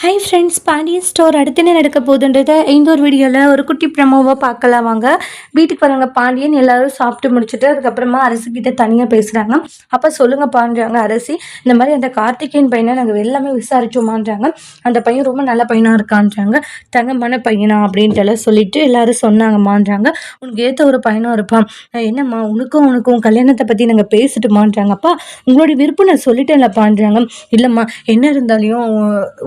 Hi friends, Pandian store அடுத்து என்ன நடக்க போகுதுன்றத இந்த ஒரு வீடியோவில் ஒரு குட்டி ப்ரமோவாக பார்க்கலாம் வாங்க. வீட்டுக்கு வரவங்க பாண்டியன் எல்லாரும் சாப்பிட்டு முடிச்சுட்டு அதுக்கப்புறமா அரசிக்கிட்ட தனியாக பேசுகிறாங்க. அப்போ சொல்லுங்க பாண்டுறாங்க அரசி, இந்த மாதிரி அந்த கார்த்திகேயன் பையனை நாங்கள் எல்லாமே விசாரிச்சோமான்றாங்க. அந்த பையன் ரொம்ப நல்ல பையனாக இருக்கான்றாங்க, தங்கமான பையனா அப்படின்ட்டு எல்லாம் சொல்லிட்டு எல்லாரும் சொன்னாங்கம்மான்றாங்க. உனக்கு ஏற்ற ஒரு பையனும் இருப்பான். என்னம்மா உனக்கும் கல்யாணத்தை பற்றி நாங்கள் பேசிட்டுமான்றாங்க. அப்பா உங்களுடைய விருப்பம் நான் சொல்லிட்டேன்லப்பான்றாங்க. இல்லைம்மா என்ன இருந்தாலையும்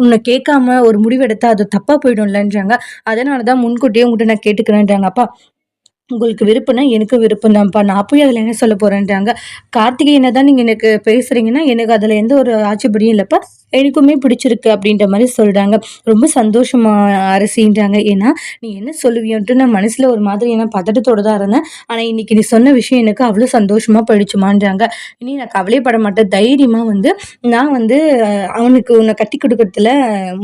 உன்னை கேட்காம ஒரு முடிவெடுத்தா அது தப்பா போயிடும்லன்றாங்க. அதனால தான் முன்கூட்டியே உங்கள்கிட்ட நான் கேட்டுக்கிறேன்றாங்க. அப்பா உங்களுக்கு விருப்பம்னா எனக்கும் விருப்பம் தான்ப்பா, நான் போய் அதில் என்ன சொல்ல போறேன்றாங்க. கார்த்திகேயனை தான் நீங்கள் எனக்கு பேசுறீங்கன்னா எனக்கு அதில் எந்த ஒரு ஆட்சேபனையும் இல்லைப்பா, எனக்குமே பிடிச்சிருக்கு அப்படின்ற மாதிரி சொல்றாங்க. ரொம்ப சந்தோஷமா அரசின்றாங்க. ஏன்னா நீ என்ன சொல்லுவியோன்ட்டு நான் மனசுல ஒரு மாதிரி ஏன்னா பதட்டத்தோட தான் இருந்தேன். ஆனா இன்னைக்கு நீ சொன்ன விஷயம் எனக்கு அவ்வளோ சந்தோஷமா போயிடுச்சுமான்றாங்க. இனி நான் கவலைப்பட மாட்டேன், தைரியமா வந்து நான் வந்து அவனுக்கு உன்னை கட்டி கொடுக்கறதுல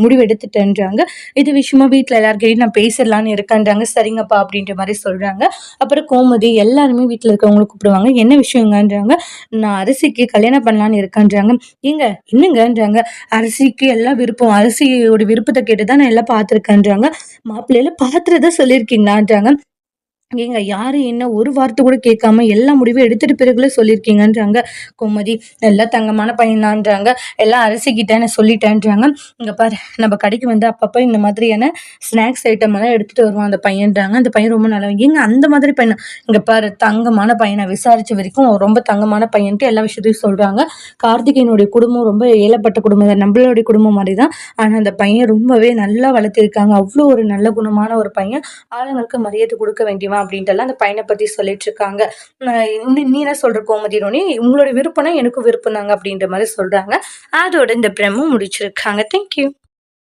முடிவு எடுத்துட்டேன்றாங்க. இது விஷயமா வீட்டில் எல்லாருக்கிட்டையும் நான் பேசிடலான்னு இருக்கேன்றாங்க. சரிங்கப்பா அப்படின்ற மாதிரி சொல்றாங்க. அப்புறம் கோமதி எல்லாருமே வீட்டில் இருக்கவங்களை கூப்பிடுவாங்க. என்ன விஷயங்கன்றாங்க. நான் அரசிக்கு கல்யாணம் பண்ணலான்னு இருக்கேன்றாங்க. ஏங்க என்னங்கன்றாங்க. அரசிக்கு எல்லாம் விருப்பம், அரசியோட விருப்பத்தை கேட்டுதான் நான் எல்லாம் பார்த்துருக்கேன்றாங்க. மாப்பிள்ளையில பார்த்துறதா சொல்லியிருக்கீங்களான்றாங்க. ஏங்க யாரு என்ன ஒரு வார்த்தை கூட கேட்காம எல்லா முடிவும் எடுத்துட்டு பிறகுல சொல்லியிருக்கீங்கன்றாங்க. கோமதி எல்லாம் தங்கமான பையன்தான்றாங்க. எல்லாம் அரசிக்கிட்ட நான் சொல்லிட்டேன்றாங்க. இங்க பாரு நம்ம கடைக்கு வந்து அப்பப்ப இந்த மாதிரியான ஸ்நாக்ஸ் ஐட்டம் எல்லாம் எடுத்துட்டு வருவான் அந்த பையன்றாங்க. அந்த பையன் ரொம்ப நல்லவன். ஏங்க அந்த மாதிரி பையனா? இங்க பாரு தங்கமான பையனை விசாரிச்ச வரைக்கும் அவன் ரொம்ப தங்கமான பையன்ட்டு எல்லா விஷயத்தையும் சொல்றாங்க. கார்த்திகேயனுடைய குடும்பம் ரொம்ப ஏழப்பட்ட குடும்பம் தான், நம்மளுடைய குடும்பம் மாதிரி தான். ஆனா அந்த பையன் ரொம்பவே நல்லா வளர்த்திருக்காங்க. அவ்வளோ ஒரு நல்ல குணமான ஒரு பையன். ஆளுங்களுக்கு மரியாதை கொடுக்க வேண்டியவன் அப்படின்ட்டு எல்லாம் அந்த பையனை பத்தி சொல்லிட்டு இருக்காங்க. நீ என்ன சொல்ற கோமதி ரோனி, உங்களோட விருப்பம்னா எனக்கும் விருப்பம் தாங்க அப்படின்ற மாதிரி சொல்றாங்க. அதோட இந்த பிரமும் முடிச்சிருக்காங்க. தேங்க்யூ.